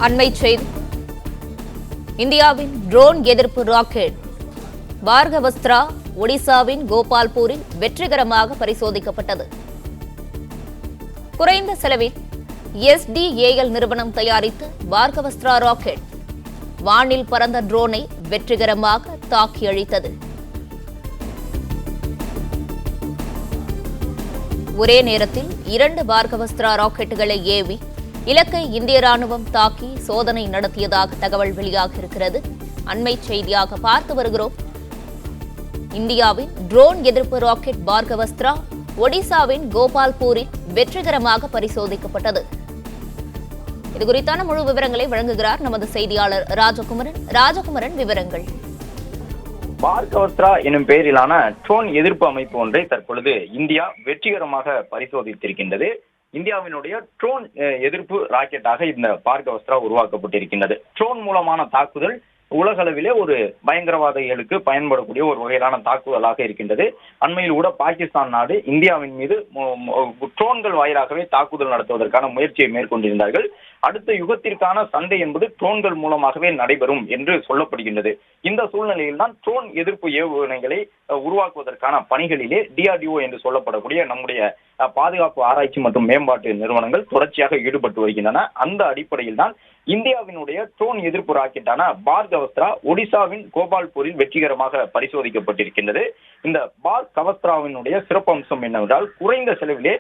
அண்மைச் செய்தி. இந்தியாவின் ட்ரோன் எதிர்ப்பு ராக்கெட் பார்கவஸ்திரா ஒடிசாவின் கோபால்பூரில் வெற்றிகரமாக பரிசோதிக்கப்பட்டது. குறைந்த செலவில் SDAL நிறுவனம் தயாரித்த பார்கவஸ்திரா ராக்கெட் வானில் பறந்த ட்ரோனை வெற்றிகரமாக தாக்கி அழித்தது. ஒரே நேரத்தில் 2 பார்கவஸ்திரா ராக்கெட்டுகளை ஏவி இலக்கை இந்திய ராணுவம் தாக்கி சோதனை நடத்தியதாக தகவல் வெளியாக இருக்கிறது. அண்மை செய்தியாக பார்த்து வருகிறோம். இந்தியாவின் ட்ரோன் எதிர்ப்பு ராக்கெட் பார்கவஸ்திரா ஒடிசாவின் கோபால்பூரில் வெற்றிகரமாக பரிசோதிக்கப்பட்டது. இதுகுறித்தான முழு விவரங்களை வழங்குகிறார் நமது செய்தியாளர் ராஜகுமரன். விவரங்கள். பார்கவஸ்திரா எனும் பெயரிலான ட்ரோன் எதிர்ப்பு அமைப்பு ஒன்றை தற்பொழுது இந்தியா வெற்றிகரமாக பரிசோதித்திருக்கின்றது. இந்தியாவினுடைய ட்ரோன் எதிர்ப்பு ராக்கெட்டாக இந்த பார்கவஸ்திரா உருவாக்கப்பட்டிருக்கின்றது. ட்ரோன் மூலமான தாக்குதல் உலகளவிலே ஒரு பயங்கரவாதிகளுக்கு பயன்படக்கூடிய ஒரு வகையிலான தாக்குதலாக இருக்கின்றது. அண்மையில் கூட பாகிஸ்தான் நாடு இந்தியாவின் மீது ட்ரோன்கள் வாயிலாகவே தாக்குதல் நடத்துவதற்கான முயற்சியை மேற்கொண்டிருந்தார்கள். அடுத்த யுகத்திற்கான சண்டை என்பது ட்ரோன்கள் மூலமாகவே நடைபெறும் என்று சொல்லப்படுகின்றது. இந்த சூழ்நிலையில் தான் ட்ரோன் எதிர்ப்பு ஏவுகணைகளை உருவாக்குவதற்கான பணிகளிலே DRDO என்று சொல்லப்படக்கூடிய நம்முடைய பாதுகாப்பு ஆராய்ச்சி மற்றும் மேம்பாட்டு நிறுவனங்கள் தொடர்ச்சியாக ஈடுபட்டு வருகின்றன. அந்த அடிப்படையில் தான் இந்தியாவினுடைய ட்ரோன் எதிர்ப்பு ராக்கெட்டான பார்கவஸ்திரா ஒடிசாவின் கோபால்பூரில் வெற்றிகரமாக பரிசோதிக்கப்பட்டிருக்கின்றது. இந்த பார்கவஸ்திராவினுடைய சிறப்பம்சம் என்னவென்றால் குறைந்த செலவிலே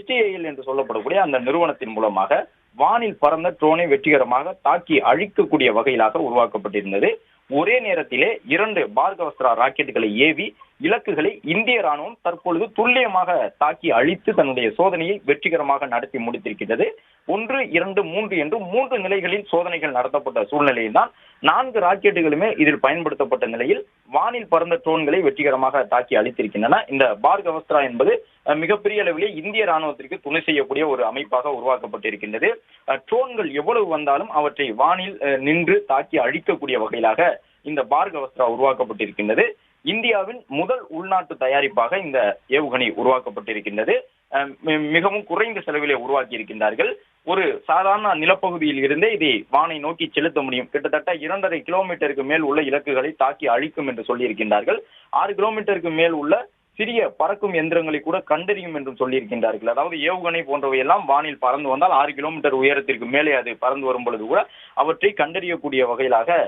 SDAL என்று சொல்லப்படக்கூடிய அந்த நிறுவனத்தின் மூலமாக வானில் பறந்த ட்ரோனை வெற்றிகரமாக தாக்கி அழிக்கக்கூடிய வகையிலாக உருவாக்கப்பட்டிருந்தது. ஒரே நேரத்திலே 2 பார்கவஸ்திரா ராக்கெட்டுகளை ஏவி இலக்குகளை இந்திய ராணுவம் தற்பொழுது துல்லியமாக தாக்கி அழித்து தன்னுடைய சோதனையை வெற்றிகரமாக நடத்தி முடித்திருக்கிறது. 1, 2, 3 என்று 3 நிலைகளில் சோதனைகள் நடத்தப்பட்ட சூழ்நிலையில் தான் 4 ராக்கெட்டுகளுமே இதில் பயன்படுத்தப்பட்ட நிலையில் வானில் பறந்த ட்ரோன்களை வெற்றிகரமாக தாக்கி அழித்திருக்கின்றன. இந்த பார்கவஸ்திரா என்பது மிகப்பெரிய அளவிலே இந்திய ராணுவத்திற்கு துணை செய்யக்கூடிய ஒரு அமைப்பாக உருவாக்கப்பட்டிருக்கின்றது. ட்ரோன்கள் எவ்வளவு வந்தாலும் அவற்றை வானில் நின்று தாக்கி அழிக்கக்கூடிய வகையிலாக இந்த பார்கவஸ்திரா உருவாக்கப்பட்டிருக்கின்றது. இந்தியாவின் முதல் உள்நாட்டு தயாரிப்பாக இந்த ஏவுகணை உருவாக்கப்பட்டிருக்கின்றது. மிகவும் குறைந்த செலவிலே உருவாக்கி இருக்கின்றார்கள். ஒரு சாதாரண நிலப்பகுதியில் இருந்தே இதை வானை நோக்கி செலுத்த முடியும். கிட்டத்தட்ட 2.5 கிலோமீட்டருக்கு மேல் உள்ள இலக்குகளை தாக்கி அழிக்கும் என்று சொல்லியிருக்கின்றார்கள். 6 கிலோமீட்டருக்கு மேல் உள்ள சிறிய பறக்கும் எந்திரங்களை கூட கண்டறியும் என்றும் சொல்லியிருக்கின்றார்கள். அதாவது ஏவுகணை போன்றவை எல்லாம் வானில் பறந்து வந்தால் 6 கிலோமீட்டர் உயரத்திற்கு மேலே அது பறந்து வரும் பொழுது கூட அவற்றை கண்டறியக்கூடிய வகையிலாக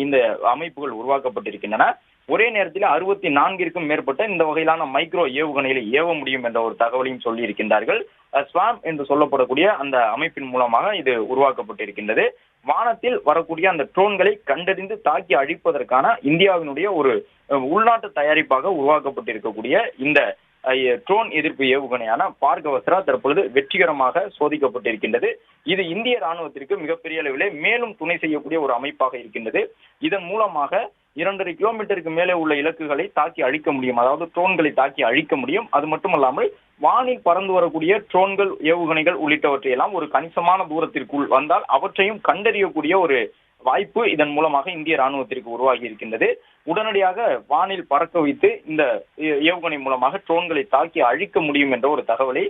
இந்த அமைப்புகள் உருவாக்கப்பட்டிருக்கின்றன. ஒரே நேரத்தில் 64க்கும் மேற்பட்ட இந்த வகையிலான மைக்ரோ ஏவுகணைகளை ஏவ முடியும் என்ற ஒரு தகவலையும் சொல்லி இருக்கின்றார்கள். ஸ்வாம் என்று சொல்லப்படக்கூடிய அந்த அமைப்பின் மூலமாக இது உருவாக்கப்பட்டிருக்கின்றது. வானத்தில் வரக்கூடிய அந்த ட்ரோன்களை கண்டறிந்து தாக்கி அழிப்பதற்கான இந்தியாவினுடைய ஒரு உள்நாட்டு தயாரிப்பாக உருவாக்கப்பட்டிருக்கக்கூடிய இந்த ட்ரோன் எதிர்ப்பு ஏவுகணையான பார்கவஸ்திரா தற்பொழுது வெற்றிகரமாக சோதிக்கப்பட்டிருக்கின்றது. இது இந்திய ராணுவத்திற்கு மிகப்பெரிய அளவிலே மேலும் துணை செய்யக்கூடிய ஒரு அமைப்பாக இருக்கின்றது. இதன் மூலமாக 2.5 கிலோமீட்டருக்கு மேலே உள்ள இலக்குகளை தாக்கி அழிக்க முடியும். அதாவது ட்ரோன்களை தாக்கி அழிக்க முடியும். அது மட்டுமல்லாமல் வானில் பறந்து வரக்கூடிய ட்ரோன்கள், ஏவுகணைகள் உள்ளிட்டவற்றையெல்லாம் ஒரு கணிசமான தூரத்திற்குள் வந்தால் அவற்றையும் கண்டறியக்கூடிய ஒரு வாய்ப்பு இதன் மூலமாக இந்திய ராணுவத்திற்கு உருவாகி இருக்கின்றது. உடனடியாக வானில் பறக்க வைத்து இந்த ஏவுகணை மூலமாக ட்ரோன்களை தாக்கி அழிக்க முடியும் என்ற ஒரு தகவலை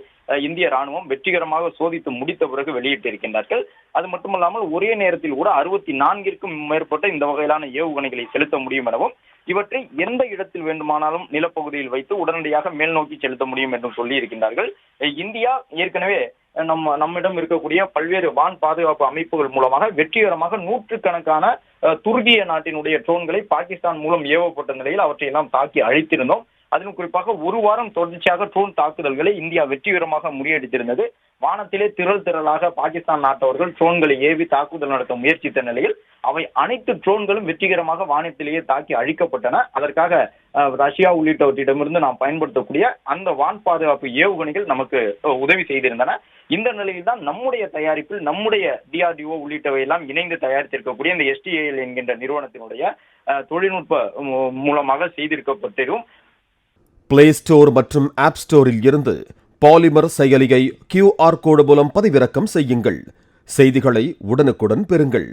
இந்திய ராணுவம் வெற்றிகரமாக சோதித்து முடித்த பிறகு வெளியிட்டிருக்கின்றார்கள். அது மட்டுமல்லாமல் ஒரே நேரத்தில் கூட 64க்கும் மேற்பட்ட இந்த வகையிலான ஏவுகணைகளை செலுத்த முடியும் எனவும் இவற்றை எந்த இடத்தில் வேண்டுமானாலும் நிலப்பகுதியில் வைத்து உடனடியாக மேல் நோக்கி செலுத்த முடியும் என்றும் சொல்லி இருக்கின்றார்கள். இந்தியா ஏற்கனவே நம்மிடம் இருக்கக்கூடிய பல்வேறு வான் பாதுகாப்பு அமைப்புகள் மூலமாக வெற்றிகரமாக 100கணக்கான துருக்கிய நாட்டினுடைய ட்ரோன்களை பாகிஸ்தான் மூலம் ஏவப்பட்ட நிலையில் அவற்றை எல்லாம் தாக்கி அழித்திருந்தோம். அதிலும் குறிப்பாக ஒரு வாரம் தொடர்ச்சியாக ட்ரோன் தாக்குதல்களை இந்தியா வெற்றிகரமாக முறியடித்திருந்தது. வானத்திலே திரளாக பாகிஸ்தான் நாட்டவர்கள் ட்ரோன்களை ஏவி தாக்குதல் நடத்த முயற்சித்த நிலையில் அவை அனைத்து ட்ரோன்களும் வெற்றிகரமாக வானத்திலேயே தாக்கி அழிக்கப்பட்டன. அதற்காக ரஷ்யா உள்ளிட்டவற்றிடமிருந்து நாம் பயன்படுத்தக்கூடிய அந்த வான் பாதுகாப்பு ஏவுகணைகள் நமக்கு உதவி செய்திருந்தன. இந்த நிலையில் தான் நம்முடைய தயாரிப்பில் நம்முடைய DRDO உள்ளிட்டவை எல்லாம் இணைந்து தயாரித்திருக்கக்கூடிய இந்த SDAL என்கின்ற நிறுவனத்தினுடைய தொழில்நுட்ப மூலமாக செய்திருக்கப்பட்டிரும். பிளே ஸ்டோர் மற்றும் ஆப் ஸ்டோரில் இருந்து பாலிமர் செயலியை QR கோடு மூலம் பதிவிறக்கம் செய்யுங்கள். செய்திகளை உடனுக்குடன் பெறுங்கள்.